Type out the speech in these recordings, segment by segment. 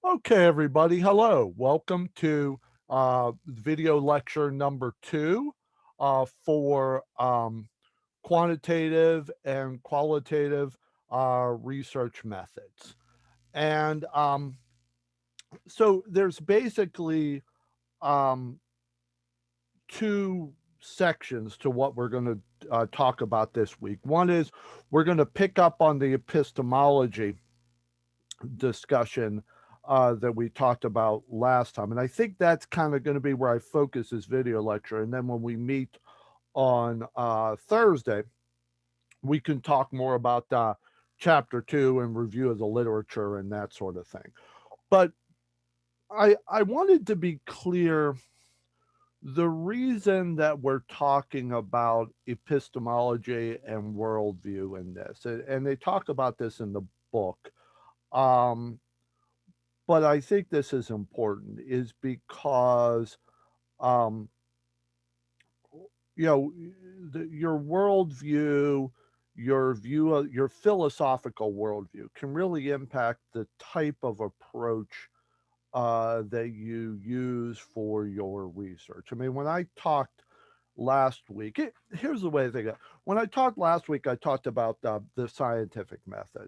Okay, everybody. Hello. Welcome to video lecture number two for quantitative and qualitative research methods. And so there's basically um, two sections to what we're going to talk about this week. One is we're going to pick up on the epistemology discussion that we talked about last time. And I think that's kind of going to be where I focus this video lecture. And then when we meet on Thursday, we can talk more about chapter two and review of the literature and that sort of thing. But I wanted to be clear the reason that we're talking about epistemology and worldview in this, and they talk about this in the book. Um, but I think this is important is because um, you know your worldview, your view of your philosophical worldview can really impact the type of approach that you use for your research. I mean, when I talked last week, here's the way I think of it. When I talked last week, I talked about the scientific method.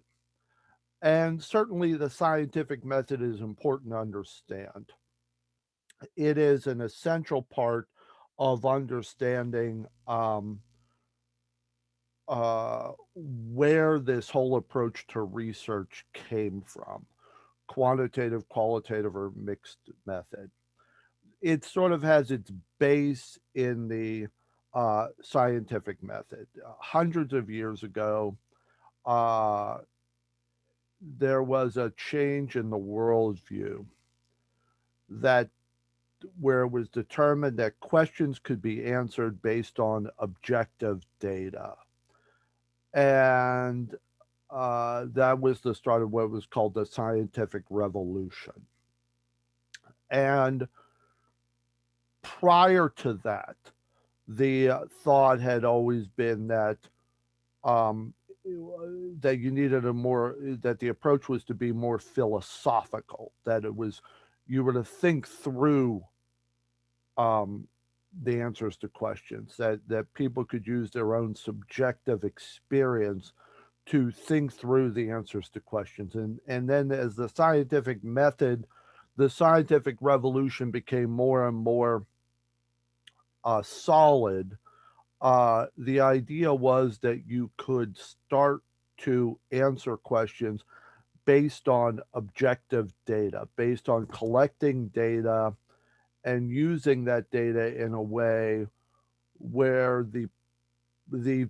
And certainly the scientific method is important to understand. It is an essential part of understanding where this whole approach to research came from, quantitative, qualitative, or mixed method. It sort of has its base in the scientific method. Hundreds of years ago, uh, there was a change in the worldview that where it was determined that questions could be answered based on objective data. And that was the start of what was called the scientific revolution. And prior to that, the thought had always been um, that you needed a more that the approach was to be more philosophical. That it was you were to think through um, the answers to questions. That people could use their own subjective experience to think through the answers to questions. And then as the scientific revolution became more and more solid, the idea was that you could start to answer questions based on objective data, based on collecting data and using that data in a way where the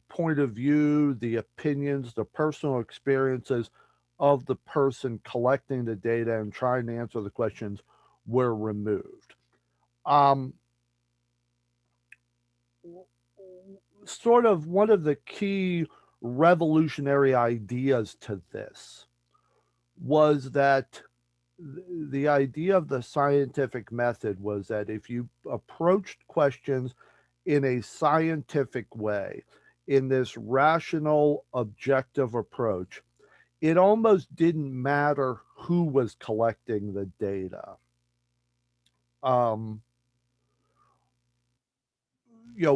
point of view, the opinions, the personal experiences of the person collecting the data and trying to answer the questions were removed. Um, Sort of one of the key revolutionary ideas to this was that the idea of the scientific method was that if you approached questions in a scientific way, in this rational, objective approach, it almost didn't matter who was collecting the data. Um,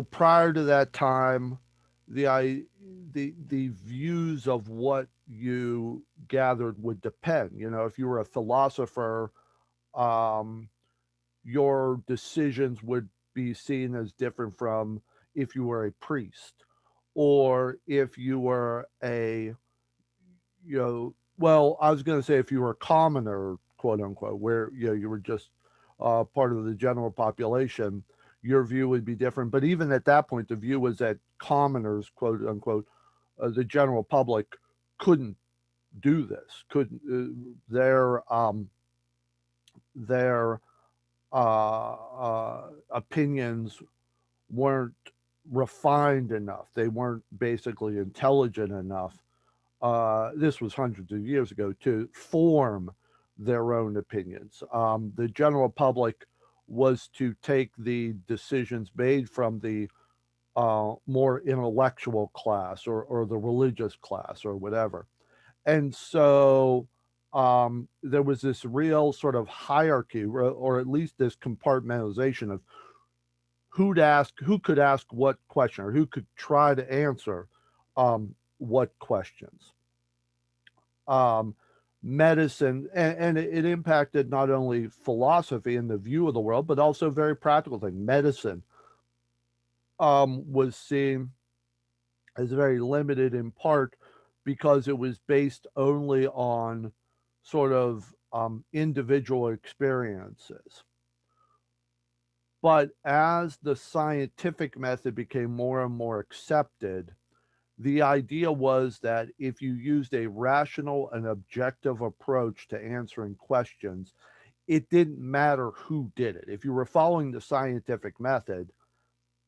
Prior to that time, the I the views of what you gathered would depend. If you were a philosopher, um, your decisions would be seen as different from if you were a priest or if you were well, I was going to say if you were a commoner, quote unquote, where you were just part of the general population, your view would be different. But even at that point, the view was that commoners, quote unquote, the general public couldn't do this. Couldn't their opinions weren't refined enough. They weren't basically intelligent enough. This was hundreds of years ago to form their own opinions. The general public was to take the decisions made from the more intellectual class or the religious class or whatever. And so there was this real sort of hierarchy, or at least this compartmentalization of who could ask what question, or who could try to answer what questions. Um, Medicine, and it impacted not only philosophy and the view of the world, but also very practical thing. Medicine was seen as very limited in part because it was based only on sort of individual experiences. But as the scientific method became more and more accepted, the idea was that if you used a rational and objective approach to answering questions, it didn't matter who did it. If you were following the scientific method,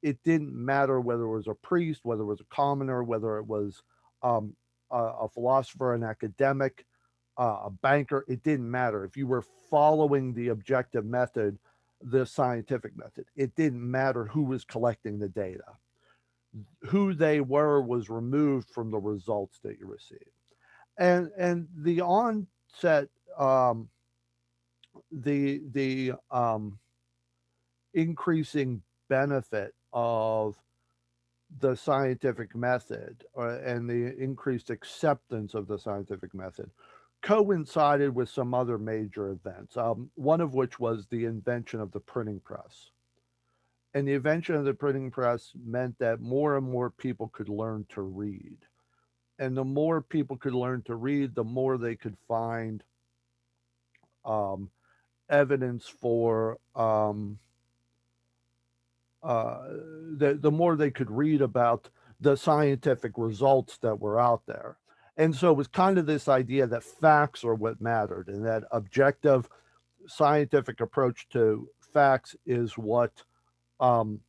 it didn't matter whether it was a priest, whether it was a commoner, whether it was um, a philosopher, an academic, a banker. It didn't matter. If you were following the objective method, the scientific method, it didn't matter who was collecting the data. Who they were was removed from the results that you received. And the onset, the increasing benefit of the scientific method, and the increased acceptance of the scientific method coincided with some other major events, one of which was the invention of the printing press. And the invention of the printing press meant that more and more people could learn to read. And the more people could learn to read, the more they could find um, evidence for uh, the more they could read about the scientific results that were out there. And so it was kind of this idea that facts are what mattered, and that objective scientific approach to facts um,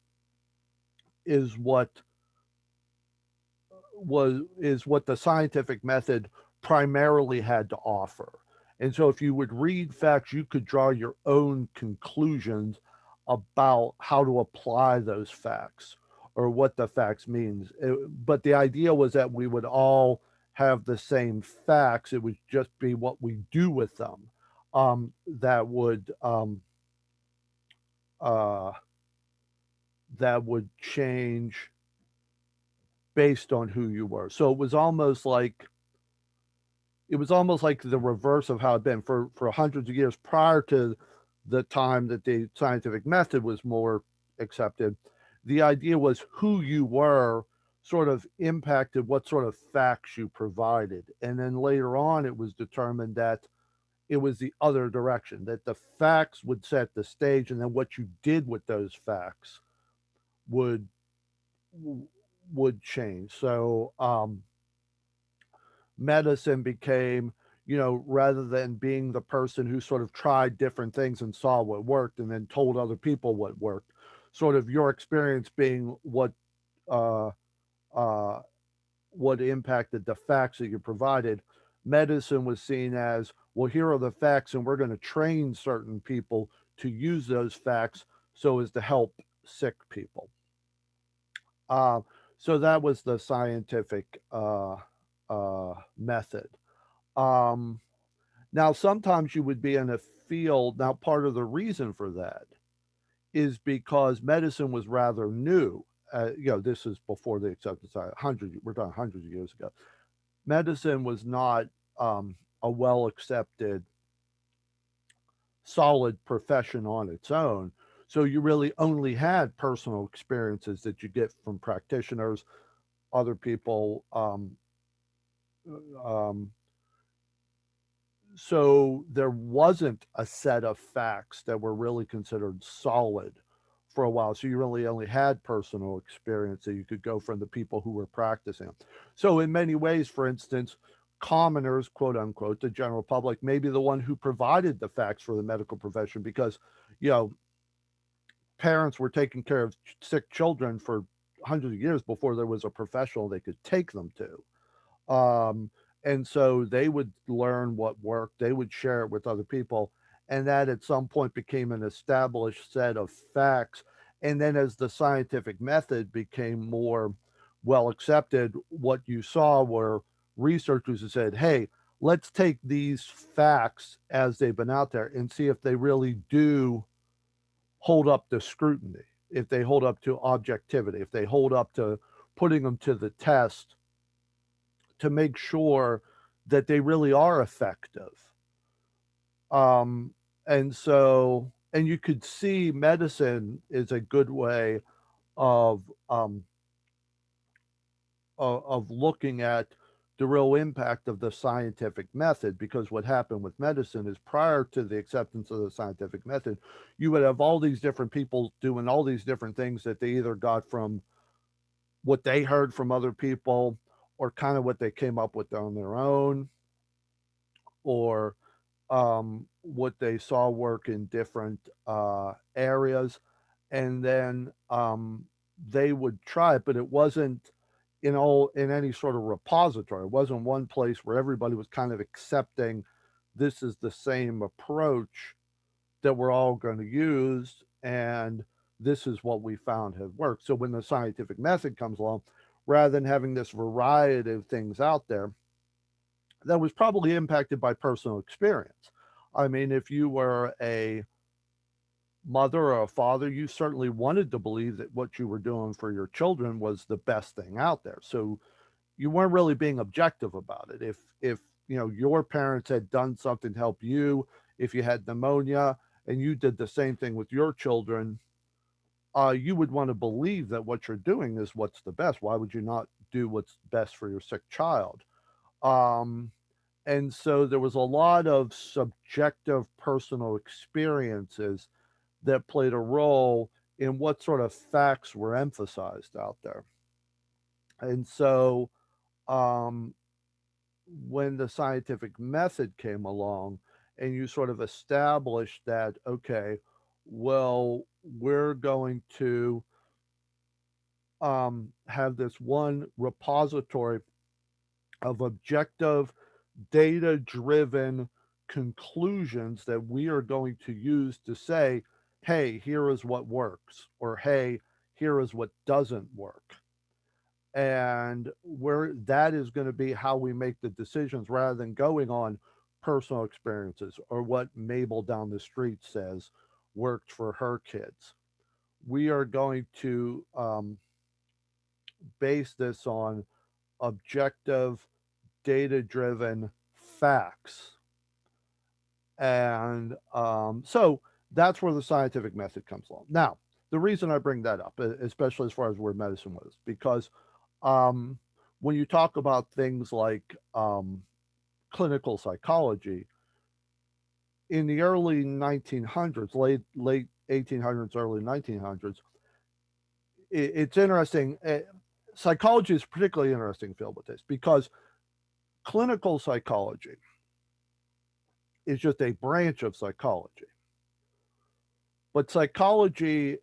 is what is what the scientific method primarily had to offer. And so if you would read facts, you could draw your own conclusions about how to apply those facts or what the facts means. But the idea was that we would all have the same facts. It would just be what we do with them that uh, would change based on who you were. So it was almost like the reverse of how it'd been for hundreds of years prior to the time that the scientific method was more accepted. The idea was who you were sort of impacted what sort of facts you provided. And then later on, it was determined that it was the other direction, that the facts would set the stage, and then what you did with those facts would would change. So medicine became, rather than being the person who sort of tried different things and saw what worked and then told other people what worked, sort of your experience being uh, uh, what impacted the facts that you provided. Medicine was seen as, well, here are the facts, and we're going to train certain people to use those facts so as to help sick people. Uh, so that was the scientific method. Um, Now, sometimes you would be in a field. Now, part of the reason for that is because medicine was rather new. This is before the acceptance. We're talking hundreds of years ago. Medicine was not a well accepted, solid profession on its own. So you really only had personal experiences that you get from practitioners, other people. Um, so there wasn't a set of facts that were really considered solid for a while. So you really only had personal experience that you could go from the people who were practicing. So in many ways, for instance, commoners, quote unquote, the general public, may be the one who provided the facts for the medical profession because, you know, parents were taking care of sick children for hundreds of years before there was a professional they could take them to. And so they would learn what worked, they would share it with other people, and that at some point became an established set of facts. And then as the scientific method became more well accepted, what you saw were researchers who said, hey, let's take these facts as they've been out there and see if they really do hold up to scrutiny, if they hold up to objectivity, if they hold up to putting them to the test to make sure that they really are effective. Um, and so, and you could see medicine is a good way of um, of looking at the real impact of the scientific method, because what happened with medicine is prior to the acceptance of the scientific method, you would have all these different people doing all these different things that they either got from what they heard from other people or kind of what they came up with on their own, or what they saw work in different areas, and then they would try it, but it wasn't in any sort of repository. It wasn't one place where everybody was kind of accepting this is the same approach that we're all going to use, and this is what we found have worked. So when the scientific method comes along, rather than having this variety of things out there, that was probably impacted by personal experience. I mean, if you were a mother or a father, you certainly wanted to believe that what you were doing for your children was the best thing out there. So you weren't really being objective about it. If you know your parents had done something to help you, if you had pneumonia and you did the same thing with your children, you would want to believe that what you're doing is what's the best. Why would you not do what's best for your sick child? Um, and so there was a lot of subjective personal experiences that played a role in what sort of facts were emphasized out there. And so um, when the scientific method came along and you sort of established that, okay, well, we're going to have this one repository of objective, data driven conclusions that we are going to use to say, hey, here is what works, or hey, here is what doesn't work. And where that is going to be how we make the decisions rather than going on personal experiences or what Mabel down the street says worked for her kids. We are going to base this on objective, data driven facts. And so that's where the scientific method comes along. Now, the reason I bring that up, especially as far as where medicine was, because um, when you talk about things like clinical psychology, in the early 1900s, late 1800s, early 1900s, it's interesting. Psychology is a particularly interesting field with this because clinical psychology is just a branch of psychology. But psychology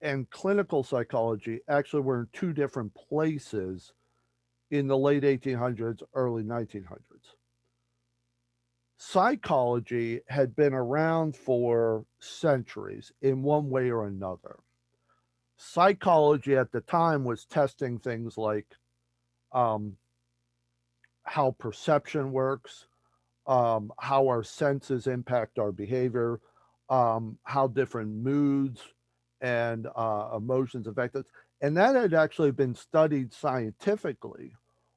and clinical psychology actually were in two different places in the late 1800s, early 1900s. Psychology had been around for centuries in one way or another. Psychology at the time was testing things like um, how perception works, how our senses impact our behavior, how different moods and emotions affect us. And that had actually been studied scientifically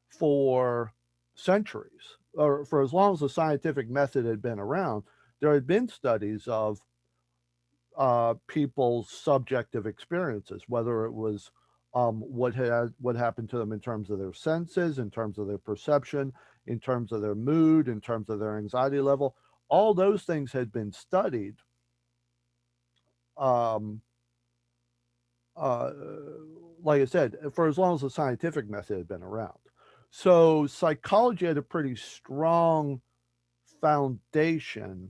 for centuries, or for as long as the scientific method had been around. There had been studies of people's subjective experiences, whether it was what happened to them in terms of their senses, in terms of their perception, in terms of their mood, in terms of their anxiety level. All those things had been studied um, uh, like I said, for as long as the scientific method had been around. So psychology had a pretty strong foundation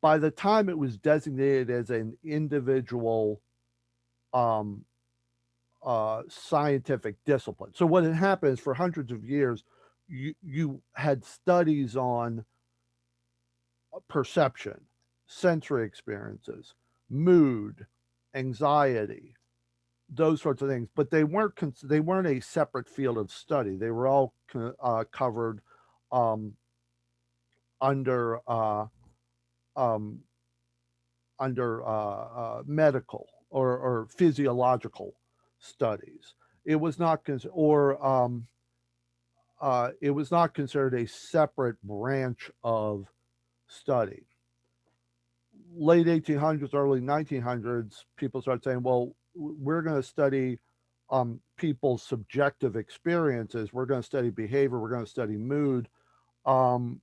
by the time it was designated as an individual um, scientific discipline. So what had happened is for hundreds of years, you had studies on perception, sensory experiences, mood, anxiety, those sorts of things, but they weren't a separate field of study. They were all covered um, under um, medical or physiological studies. It was not it was not considered a separate branch of study. Late 1800s, early 1900s, people started saying, well, we're going to study people's subjective experiences. We're going to study behavior. We're going to study mood. Um,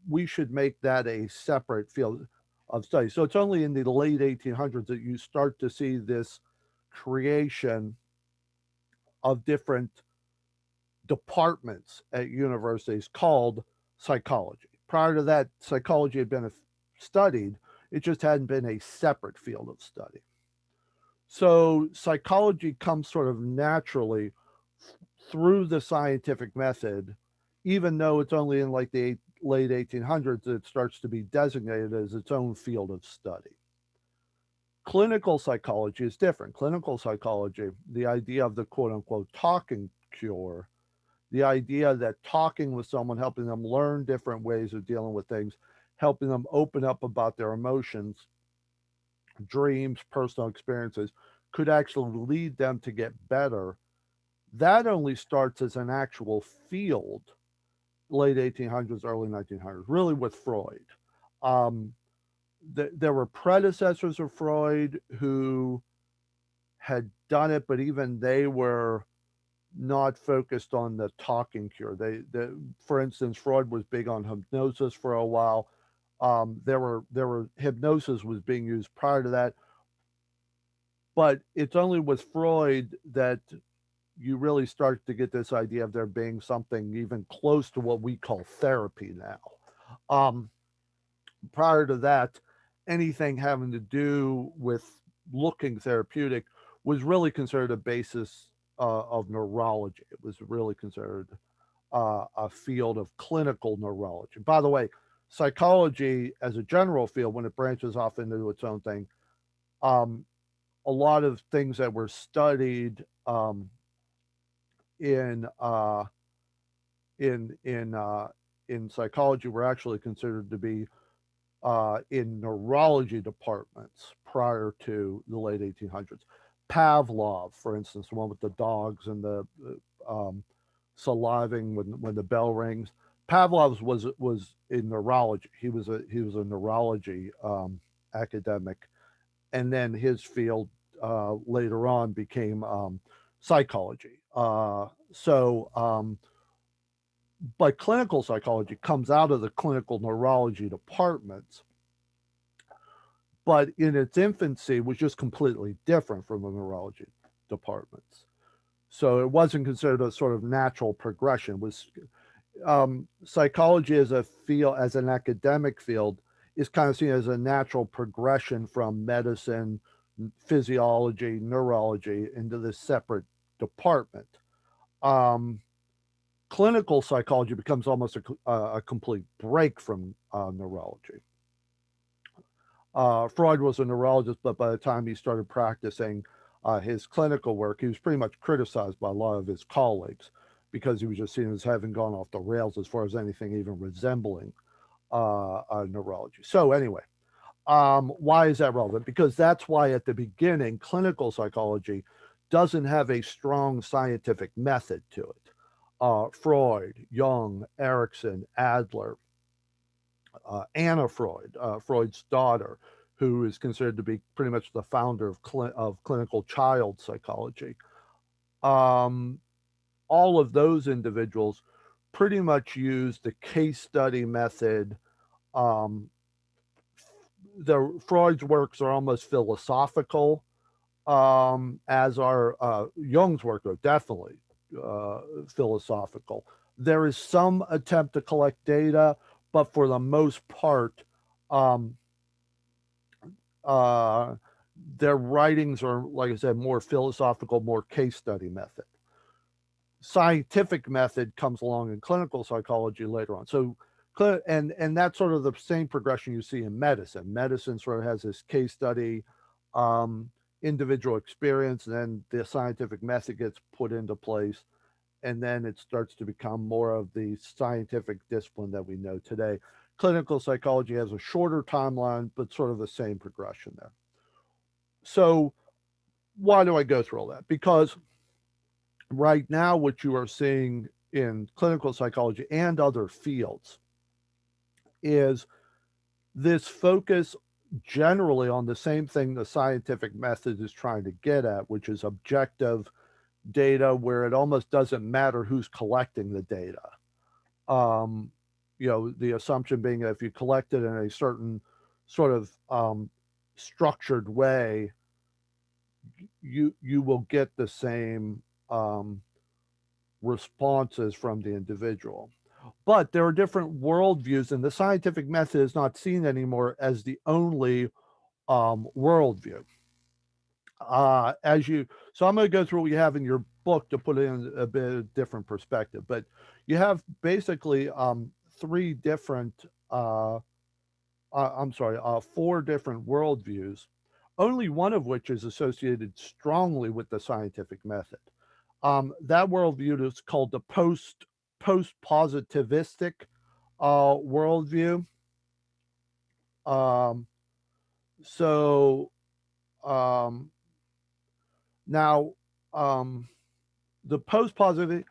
we should make that a separate field of study. So it's only in the late 1800s that you start to see this creation of different departments at universities called psychology. Prior to that, psychology had been studied, it just hadn't been a separate field of study. So psychology comes sort of naturally through the scientific method, even though it's only in like the late 1800s that it starts to be designated as its own field of study. Clinical psychology is different. Clinical psychology, the idea of the quote unquote talking cure, the idea that talking with someone, helping them learn different ways of dealing with things, helping them open up about their emotions, dreams, personal experiences, could actually lead them to get better. That only starts as an actual field late 1800s, early 1900s, really with Freud. Um, there were predecessors of Freud who had done it, but even they were not focused on the talking cure. For instance, Freud was big on hypnosis for a while. There were hypnosis was being used prior to that, but it's only with Freud that you really start to get this idea of there being something even close to what we call therapy now. Um, Prior to that, anything having to do with looking therapeutic was really considered a basis of neurology. It was really considered a field of clinical neurology. By the way, psychology as a general field, when it branches off into its own thing, um, a lot of things that were studied in uh, in in uh, in psychology were actually considered to be in neurology departments prior to the late 1800s. Pavlov, for instance, the one with the dogs and the saliving when the bell rings. Pavlov's was in neurology. He was a neurology academic, and then his field later on became psychology. But clinical psychology comes out of the clinical neurology departments, but in its infancy was just completely different from the neurology departments. So it wasn't considered a sort of natural progression. It was psychology as a field, as an academic field, is kind of seen as a natural progression from medicine, physiology, neurology into this separate department. Um, Clinical psychology becomes almost a complete break from neurology. Freud was a neurologist, but by the time he started practicing his clinical work, he was pretty much criticized by a lot of his colleagues because he was just seen as having gone off the rails as far as anything even resembling neurology. So, anyway, why is that relevant? Because that's why at the beginning, clinical psychology doesn't have a strong scientific method to it. Freud, Jung, Erickson, Adler, Anna Freud, Freud's daughter, who is considered to be pretty much the founder of clinical child psychology. Um, all of those individuals pretty much use the case study method. Um, the Freud's works are almost philosophical, as are Jung's work are definitely philosophical. There is some attempt to collect data, but for the most part, um, uh, their writings are, like I said, more philosophical, more case study method. Scientific method comes along in clinical psychology later on. So, and that's sort of the same progression you see in medicine. Medicine sort of has this case study, um, individual experience, and then the scientific method gets put into place. and then it starts to become more of the scientific discipline that we know today. Clinical psychology has a shorter timeline, but sort of the same progression there. So, why do I go through all that? Because right now, what you are seeing in clinical psychology and other fields is this focus generally on the same thing the scientific method is trying to get at, which is objective data where it almost doesn't matter who's collecting the data. Um, the assumption being that if you collect it in a certain sort of structured way, you will get the same um, responses from the individual. But there are different worldviews, and the scientific method is not seen anymore as the only worldview. So I'm going to go through what you have in your book to put it in a bit of different perspective. But you have basically three different, four different worldviews, only one of which is associated strongly with the scientific method. That worldview is called the post positivistic worldview. Um, so um, now the post positive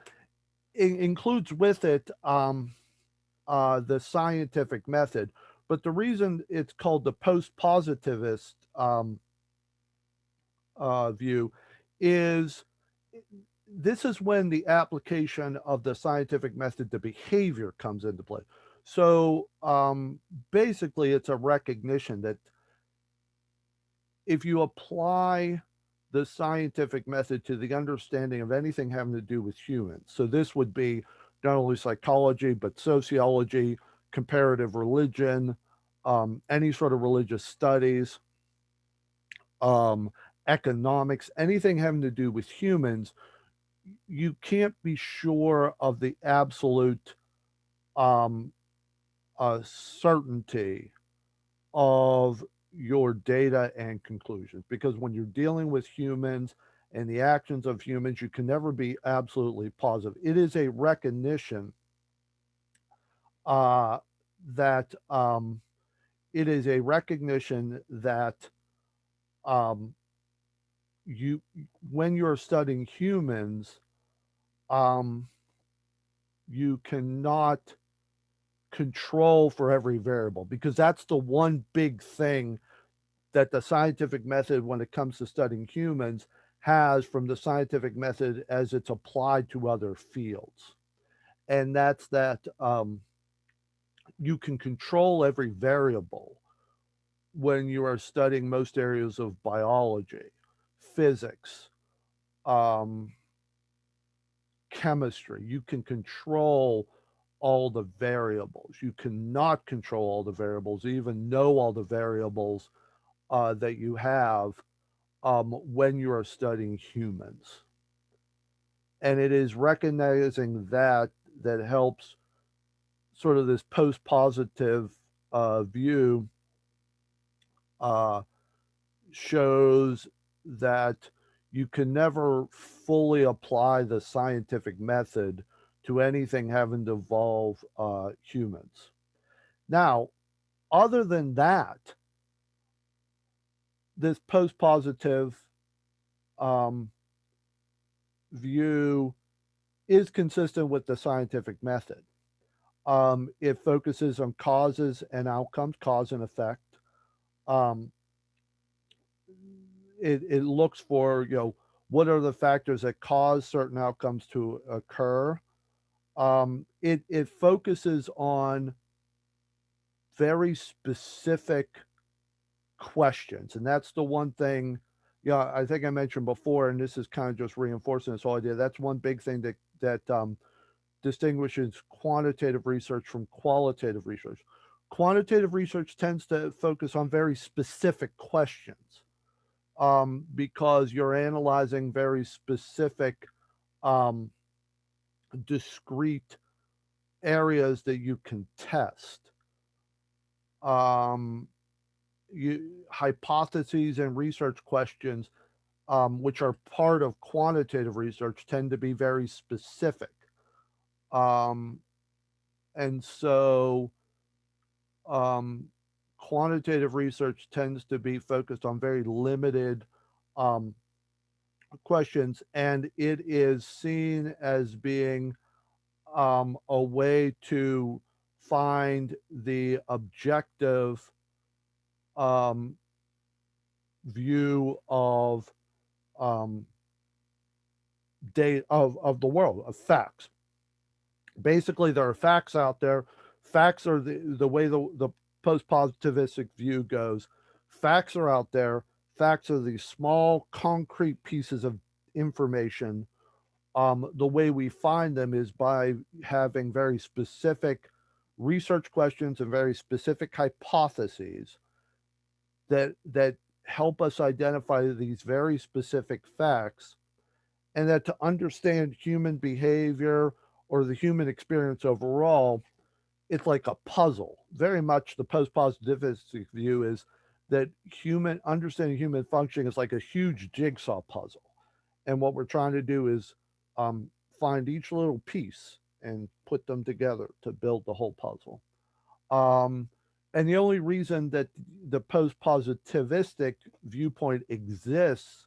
includes with it the scientific method, but the reason it's called the post positivist view is this is when the application of the scientific method to behavior comes into play. So basically, it's a recognition that if you apply the scientific method to the understanding of anything having to do with humans, so this would be not only psychology, but sociology, comparative religion, any sort of religious studies, um, economics, anything having to do with humans, you can't be sure of the absolute um, certainty of your data and conclusions, because when you're dealing with humans and the actions of humans, you can never be absolutely positive. It is a recognition uh, that it is a recognition that um, you when you're studying humans, um, you cannot control for every variable, because that's the one big thing that the scientific method, when it comes to studying humans, has from the scientific method as it's applied to other fields. And that's that you can control every variable when you are studying most areas of biology, physics, um, chemistry. You can control all the variables. You cannot control all the variables, even know all the variables that you have when you are studying humans. And it is recognizing that helps sort of this post positive view uh, shows that you can never fully apply the scientific method to anything having to involve humans. Now, other than that, this post positive um, view is consistent with the scientific method. It focuses on causes and outcomes, cause and effect. Um, it looks for, what are the factors that cause certain outcomes to occur. It focuses on very specific questions, and that's the one thing. Yeah, I think I mentioned before, and this is kind of just reinforcing this whole idea. That's one big thing that distinguishes quantitative research from qualitative research. Quantitative research tends to focus on very specific questions because you're analyzing very specific, um, discrete areas that you can test. Um, Hypotheses and research questions which are part of quantitative research, tend to be very specific. Um, and so um, quantitative research tends to be focused on very limited um, questions, and it is seen as being a way to find the objective um, view of um, of the world, of facts. Basically, there are facts out there. Facts are the way the post positivistic view goes. Facts are out there. Facts are these small, concrete pieces of information. The way we find them is by having very specific research questions and very specific hypotheses that help us identify these very specific facts, and that to understand human behavior or the human experience overall, it's like a puzzle. Very much the post-positivistic view is that human understanding human functioning is like a huge jigsaw puzzle, and what we're trying to do is um, find each little piece and put them together to build the whole puzzle. Um, and the only reason that the post-positivistic viewpoint exists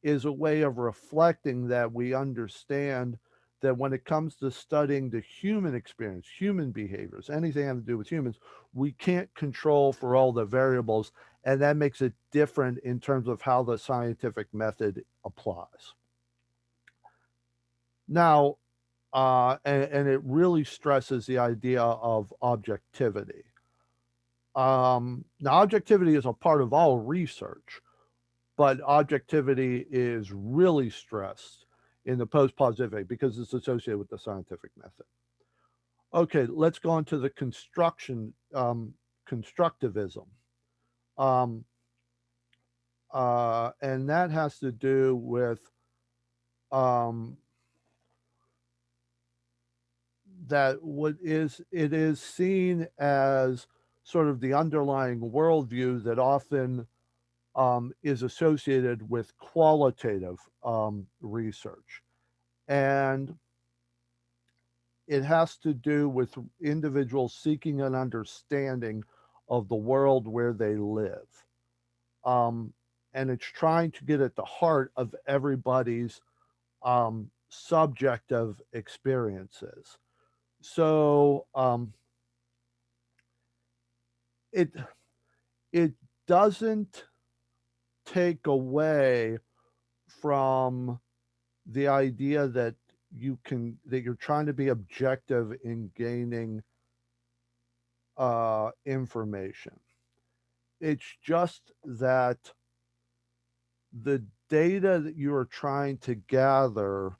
is a way of reflecting that we understand that when it comes to studying the human experience, human behaviors, anything having to do with humans, we can't control for all the variables. And that makes it different in terms of how the scientific method applies. Now, and it really stresses the idea of objectivity. Now, objectivity is a part of all research, but objectivity is really stressed in the post-positive because it's associated with the scientific method. Okay, let's go on to the constructivism, um, and that has to do with um, that what is it is seen as sort of the underlying worldview that often is associated with qualitative research. And it has to do with individuals seeking an understanding of the world where they live. Um, and it's trying to get at the heart of everybody's subjective experiences. So it it doesn't take away from the idea that you're trying to be objective in gaining information. It's just that the data that you are trying to gather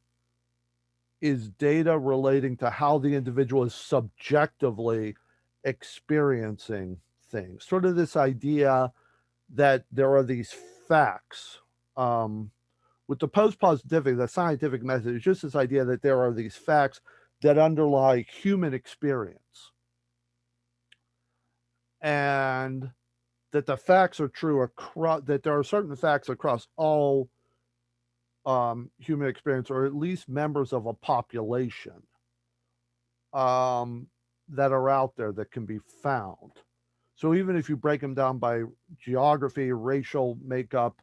is data relating to how the individual is subjectively experiencing things. Sort of this idea that there are these facts. With the post positivity, the scientific method is just this idea that there are these facts that underlie human experience, and that the facts are true across, that there are certain facts across all human experience, or at least members of a population um, that are out there that can be found. So even if you break them down by geography, racial makeup,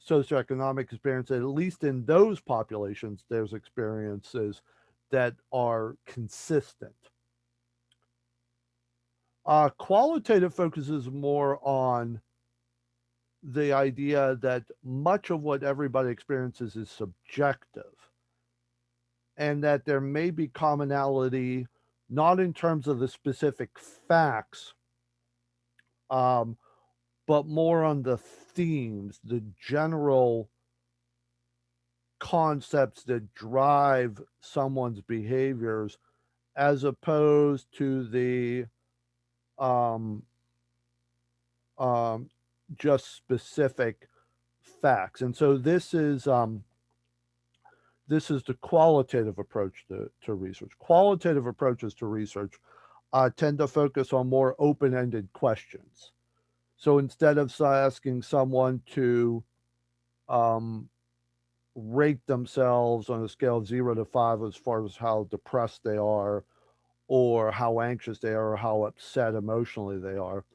socioeconomic experience, at least in those populations, there's experiences that are consistent. Qualitative focuses more on the idea that much of what everybody experiences is subjective, and that there may be commonality not in terms of the specific facts, um, but more on the themes, the general concepts that drive someone's behaviors, as opposed to the um, um, just specific facts. And so this is the qualitative approach to research. Qualitative approaches to research tend to focus on more open-ended questions. So instead of asking someone to um, rate themselves on a scale of 0 to 5 as far as how depressed they are, or how anxious they are, or how upset emotionally they are,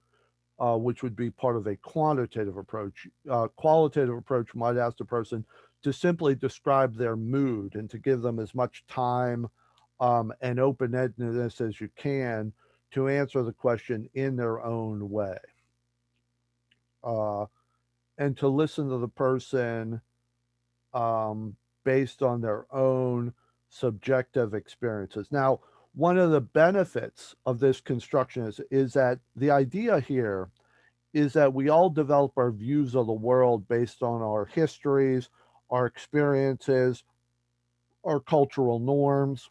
which would be part of a quantitative approach. Qualitative approach might ask the person to simply describe their mood and to give them as much time and open endedness as you can to answer the question in their own way. Uh, and to listen to the person um, based on their own subjective experiences. Now, one of the benefits of this construction is that the idea here is that we all develop our views of the world based on our histories, our experiences, our cultural norms.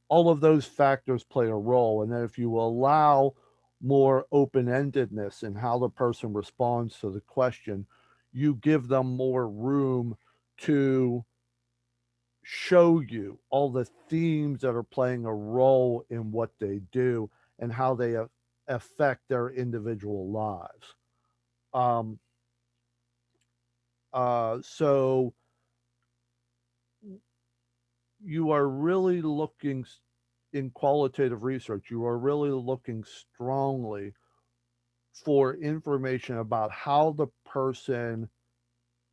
All of those factors play a role. And then if you allow more open endedness in how the person responds to the question, you give them more room to show you all the themes that are playing a role in what they do and how they affect their individual lives. Um, so you are really looking in qualitative research, you are really looking strongly for information about how the person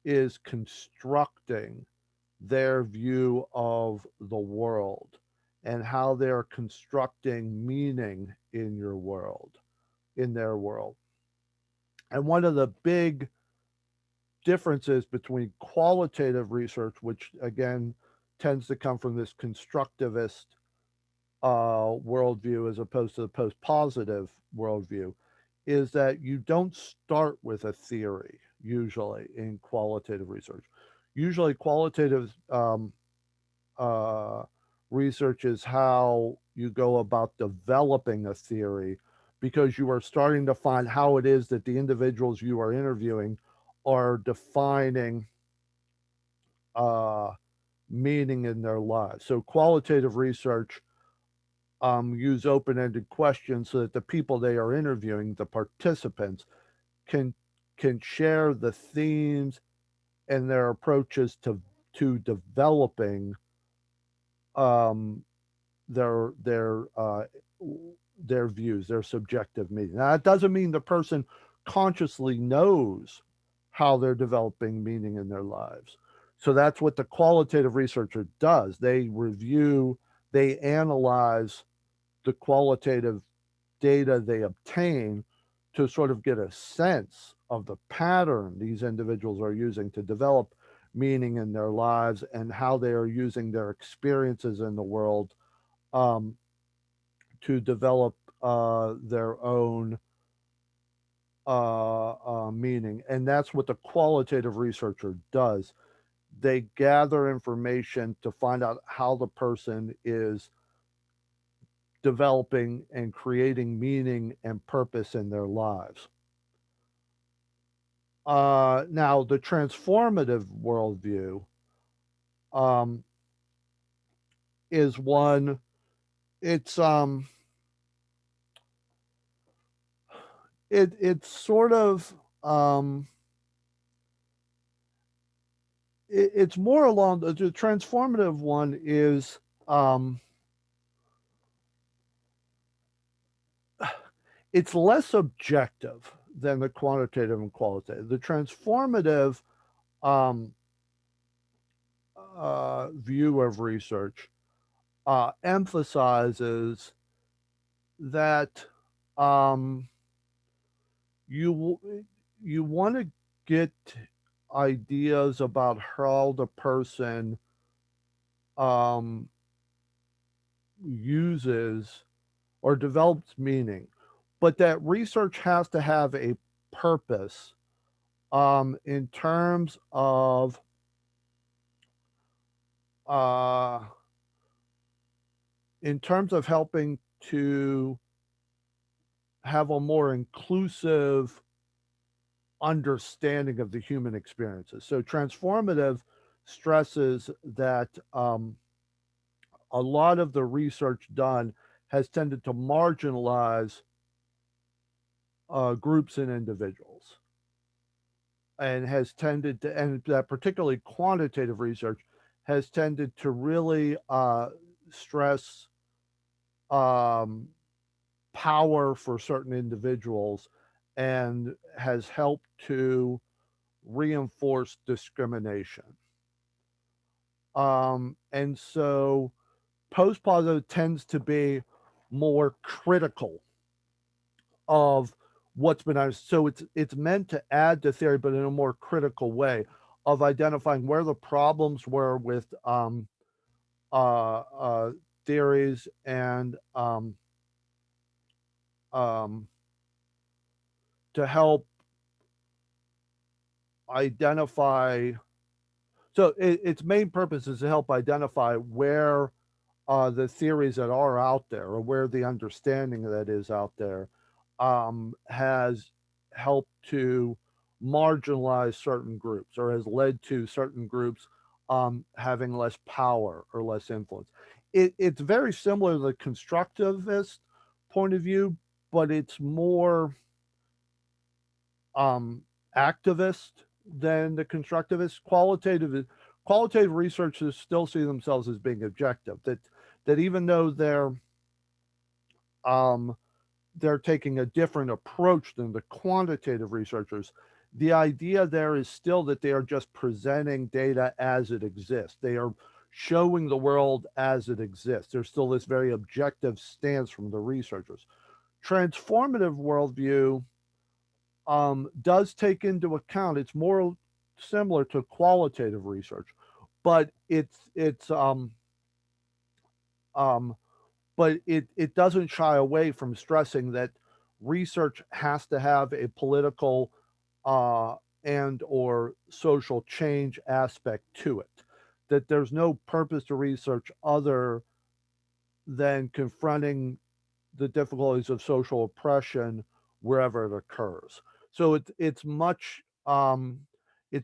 is constructing their view of the world and how they're constructing meaning in your world, in their world. And one of the big differences between qualitative research, which again tends to come from this constructivist worldview as opposed to the post positive worldview, is that you don't start with a theory usually in qualitative research. Usually, qualitative uh, research is how you go about developing a theory because you are starting to find how it is that the individuals you are interviewing are defining uh, meaning in their lives. So, qualitative research use open-ended questions so that the people they are interviewing, the participants, can can share the themes and their approaches to developing um, their their uh, their views, their subjective meaning. Now, that doesn't mean the person consciously knows how they're developing meaning in their lives. So that's what the qualitative researcher does. They review, they analyze the qualitative data they obtain to sort of get a sense of the pattern these individuals are using to develop meaning in their lives and how they are using their experiences in the world um, to develop their own meaning. And that's what the qualitative researcher does. They gather information to find out how the person is developing and creating meaning and purpose in their lives. Now, the transformative worldview um, is one. It's it's sort of it's more along the transformative one is it's less objective than the quantitative and qualitative. The transformative um, view of research emphasizes that um, you you want to get ideas about how the person um, uses or develops meaning, but that research has to have a purpose in terms of uh, helping to have a more inclusive understanding of the human experiences. So transformative stresses that a lot of the research done has tended to marginalize groups and individuals. and has tended to, and that particularly quantitative research has tended to really stress um, power for certain individuals and has helped to reinforce discrimination. And so postpositive tends to be more critical of what's been done. So it's meant to add to theory, but in a more critical way of identifying where the problems were with uh, uh, theories and um, to help identify. So its main purpose is to help identify where the theories that are out there or where the understanding that is out there has helped to marginalize certain groups or has led to certain groups having less power or less influence. It's very similar to the constructivist point of view, but it's more um, activist than the constructivist. Qualitative researchers still see themselves as being objective. That even though um, they're taking a different approach than the quantitative researchers, the idea there is still that they are just presenting data as it exists. They are showing the world as it exists. There's still this very objective stance from the researchers. Transformative worldview does take into account. It's more similar to qualitative research, but um, it doesn't shy away from stressing that research has to have a political uh, and or social change aspect to it. That there's no purpose to research other than confronting the difficulties of social oppression wherever it occurs. So it's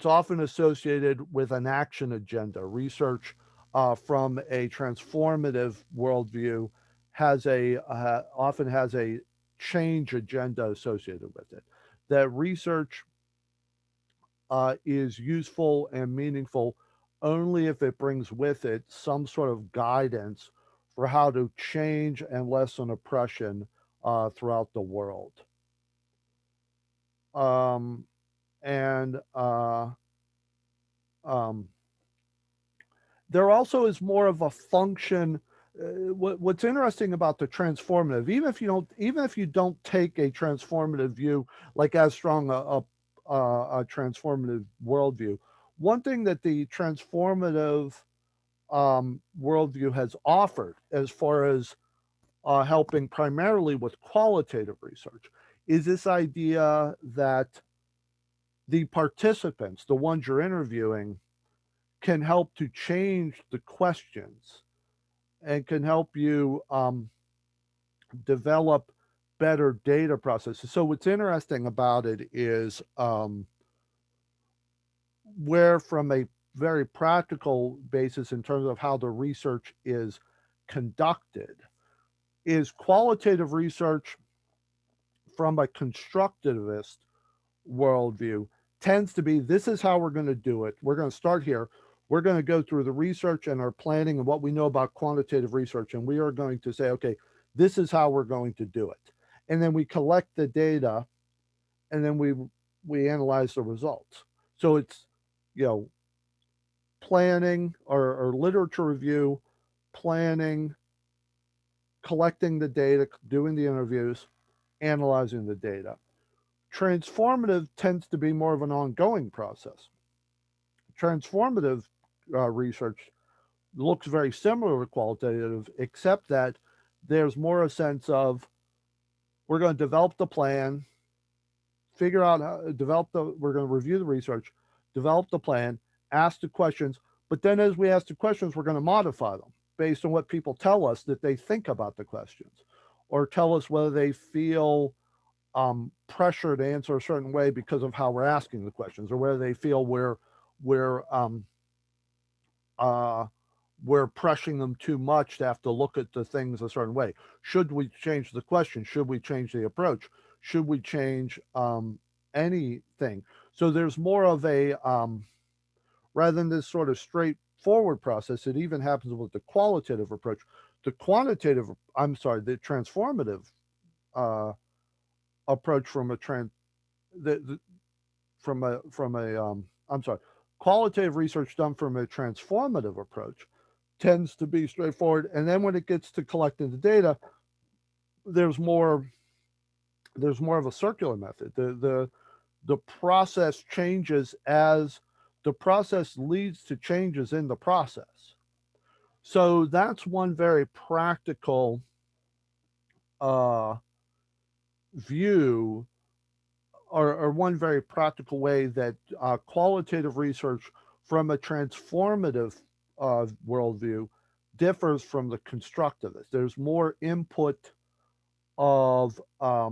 often associated with an action agenda. Research from a transformative worldview has a often has a change agenda associated with it. That research is useful and meaningful only if it brings with it some sort of guidance for how to change and lessen oppression throughout the world. Um, and um, there also is more of a function. What's interesting about the transformative, even if you don't take a transformative view, like as strong a transformative worldview, one thing that the transformative worldview has offered, as far as helping primarily with qualitative research, is this idea that the participants, the ones you're interviewing, can help to change the questions and can help you develop better data processes. So what's interesting about it is where from a very practical basis in terms of how the research is conducted is qualitative research from a constructivist worldview tends to be, this is how we're going to do it. We're going to start here. We're going to go through the research and our planning and what we know about quantitative research. And we are going to say, okay, this is how we're going to do it. And then we collect the data and then we analyze the results. So it's, you know, planning or literature review, planning, collecting the data, doing the interviews, analyzing the data. Transformative tends to be more of an ongoing process. Transformative research looks very similar to qualitative, except that there's more a sense of we're going to develop the plan, figure out how to we're going to review the research, develop the plan, ask the questions, but then as we ask the questions, we're going to modify them based on what people tell us that they think about the questions or tell us whether they feel pressure to answer a certain way because of how we're asking the questions, or whether they feel we're uh, we're pressing them too much to have to look at the things a certain way. Should we change the question? Should we change the approach? Should we change anything? So there's more of a rather than this sort of straightforward process, it even happens with the qualitative approach. The quantitative, I'm sorry, the transformative uh, approach from a from a I'm sorry, qualitative research done from a transformative approach tends to be straightforward, and then when it gets to collecting the data, there's more there's more of a circular method. The process changes as the process leads to changes in the process. So that's one very practical uh, view, or one very practical way that qualitative research from a transformative worldview differs from the constructivist. There's more input of uh,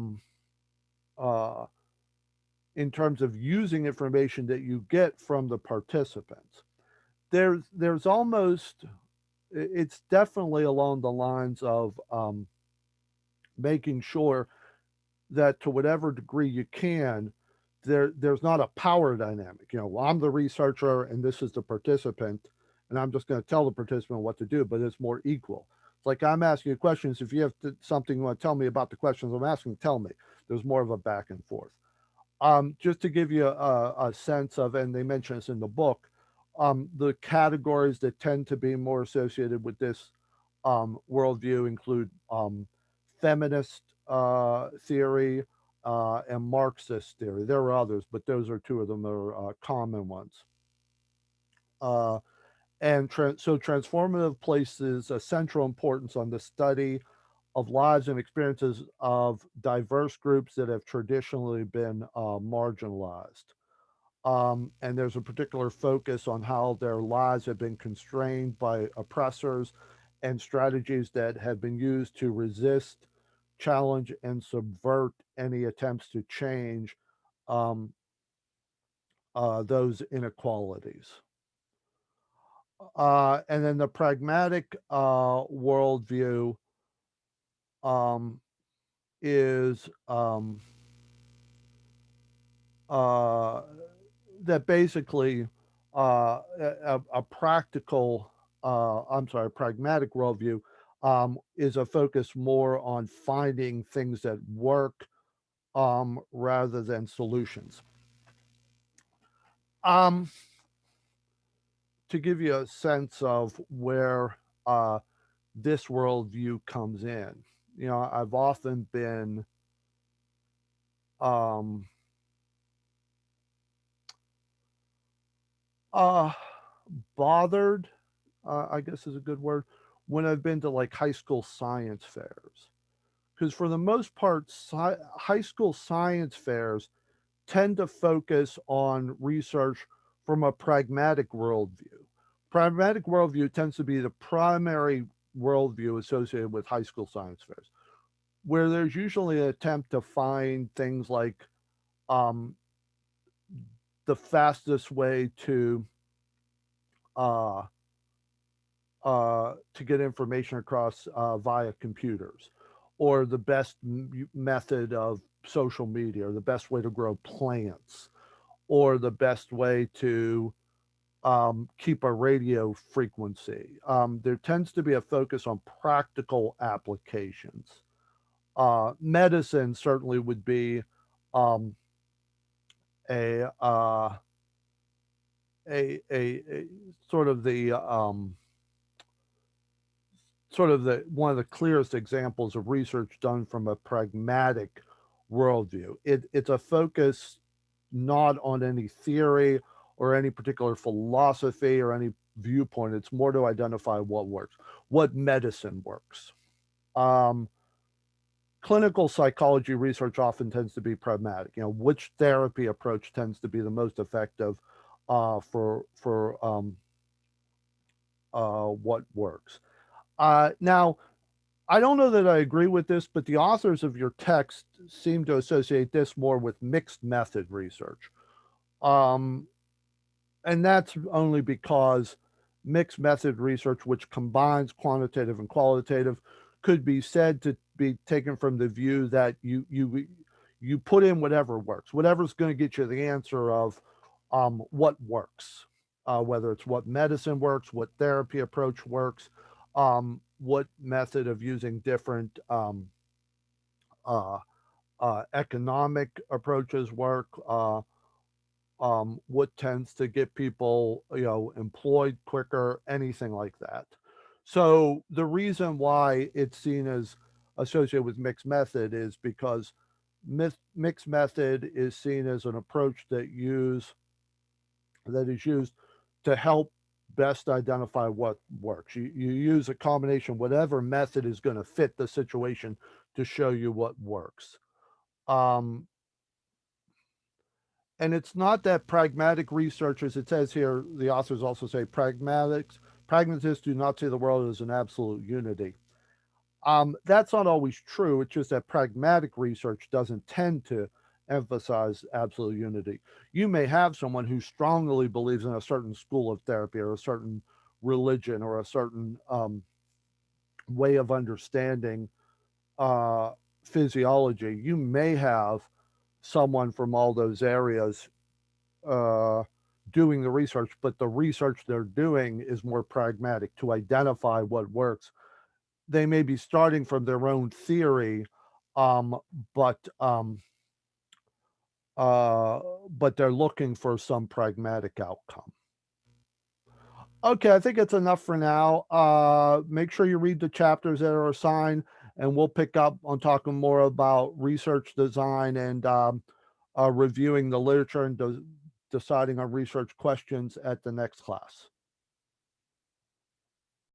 in terms of using information that you get from the participants. There's almost it's definitely along the lines of making sure that to whatever degree you can, there's not a power dynamic. You know, well, I'm the researcher and this is the participant, and I'm just going to tell the participant what to do, but it's more equal. It's like I'm asking you questions. If you have something you want to tell me about the questions I'm asking, tell me. There's more of a back and forth. Just to give you a sense of, and they mention this in the book, the categories that tend to be more associated with this worldview include feminist theory and Marxist theory. There are others, but those are two of them that are common ones. Uh, so transformative places a central importance on the study of lives and experiences of diverse groups that have traditionally been marginalized. And there's a particular focus on how their lives have been constrained by oppressors and strategies that have been used to resist, challenge, and subvert any attempts to change um, those inequalities. And then the pragmatic worldview um, is uh, that basically a practical, I'm sorry, pragmatic worldview is a focus more on finding things that work rather than solutions. Um, to give you a sense of where this worldview comes in, you know, I've often been um, uh, bothered, I guess is a good word, when I've been to like high school science fairs. Because for the most part, high school science fairs tend to focus on research from a pragmatic worldview. Pragmatic worldview tends to be the primary worldview associated with high school science fairs, where there's usually an attempt to find things like um, the fastest way uh, to get information across via computers, or the best method of social media, or the best way to grow plants, or the best way to keep a radio frequency. There tends to be a focus on practical applications. Medicine certainly would be um, a, uh, a sort of the one of the clearest examples of research done from a pragmatic worldview. It's a focus not on any theory or any particular philosophy or any viewpoint. It's more to identify what works, what medicine works. Um, Clinical psychology research often tends to be pragmatic. You know, which therapy approach tends to be the most effective for what works. Now, I don't know that I agree with this, but the authors of your text seem to associate this more with mixed method research. Um, and that's only because mixed method research, which combines quantitative and qualitative, could be said to be taken from the view that You put in whatever works, whatever's going to get you the answer of what works, whether it's what medicine works, what therapy approach works, what method of using different uh, economic approaches work, what tends to get people, employed quicker, anything like that. So the reason why it's seen as associated with mixed method is because mixed method is seen as an approach that is used to help best identify what works. You use a combination, whatever method is going to fit the situation to show you what works. Um, and it's not that pragmatic researchers, it says here, the authors also say pragmatists do not see the world as an absolute unity. That's not always true. It's just that pragmatic research doesn't tend to emphasize absolute unity. You may have someone who strongly believes in a certain school of therapy or a certain religion or a certain way of understanding uh, physiology. You may have someone from all those areas uh, doing the research, but the research they're doing is more pragmatic to identify what works. They may be starting from their own theory, um, but um, uh, but they're looking for some pragmatic outcome. Okay, I think it's enough for now. Make sure you read the chapters that are assigned, and we'll pick up on talking more about research design and reviewing the literature and deciding on research questions at the next class.